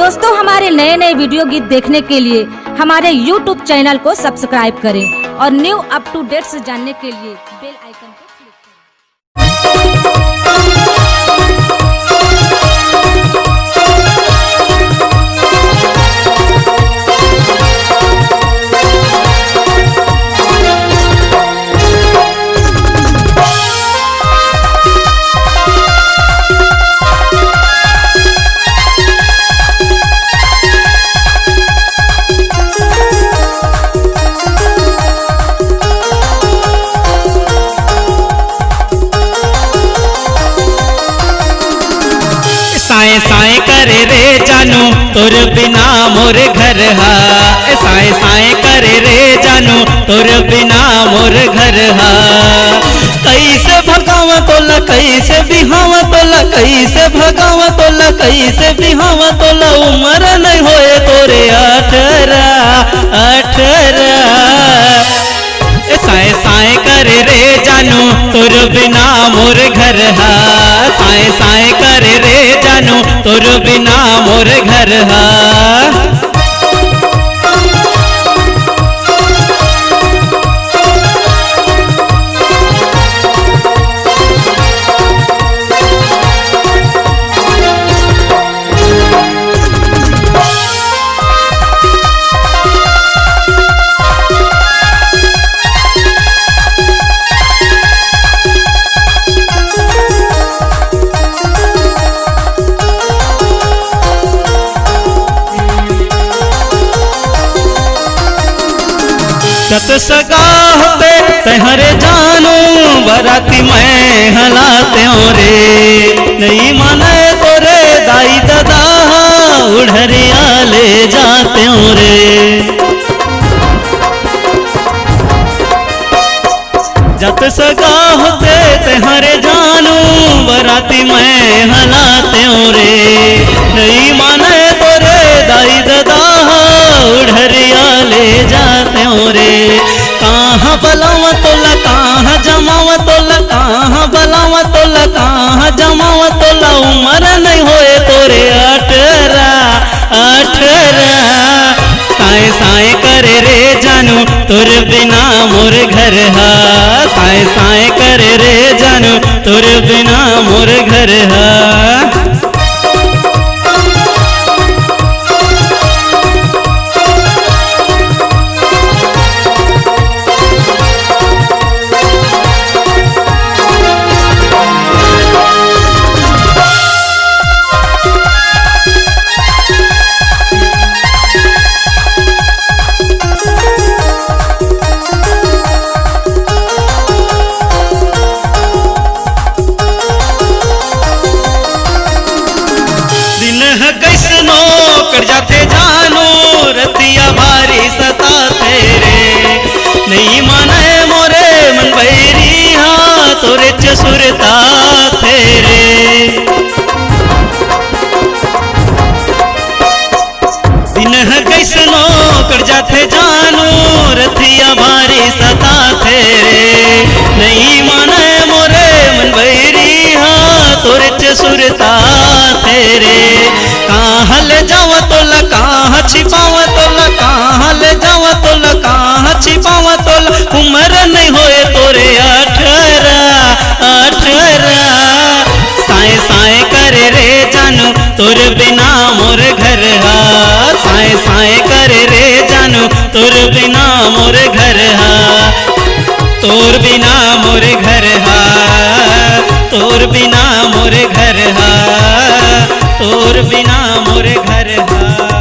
दोस्तों हमारे नए नए वीडियो गीत देखने के लिए हमारे YouTube चैनल को सब्सक्राइब करें और न्यू अप टू डेट से जानने के लिए बेल आइकन को क्लिक करें। साए साए करे रे जानू तोर बिना मोर घर हा। साए साए करे रे जानू तोर बिना मोर घर हा। कैसे भगावा तोला कैसे बिहावा तोला कैसे भगावा तोला कैसे बिहावा तोला उम्र नहीं होए तोरे 18। साए साए करे रे जानू तोर बिना मोर घर हा। साए साए करे रे जानू तोर बिना मोर घर हा। सत सगा होते तहरे जानू बराती मैं हलाते रे। नहीं माने तोरे दाई दादा उड़रिया ले जाते रे। जत सगा होते तहरे जानू बराती मैं हलाते रे। नहीं माने तोरे दाई दादा उड़रिया ले जाते रे। कहाँ बलावा तोला कहाँ जमावा तोला कहाँ बलावा तोला कहाँ जमावा तोला उम्र नहीं होए तोरे 18। साए साए करे रे जानू तोर बिना मोर घर हा। साए साए करे रे जानू तोर बिना मोर घर हा। कैसनो कर जाते जानू रतिया भारी सता तेरे। नहीं माने मोरे मन बैरी हाँ तोरे चसुरता तेरे। दिन है कैसनो कर जाते जानू रतिया भारी सता तेरे। नहीं माने मोरे मन बैरी हाँ तोरे चसुरता तेरे। कहाँ ले जावा तोला कहाँ छिपावा तोला कहाँ ले जावा तोला कहाँ छिपावा तोला उम्र नहीं होए तोरे 18। साए साए करे रे जानू तोर बिना मोर घर हा। साए साए करे रे जानू तोर बिना मोर घर हा। तोर बिना मोर घर हा। तोर बिना मोर घर हा। तोर बिना मोर घर हा।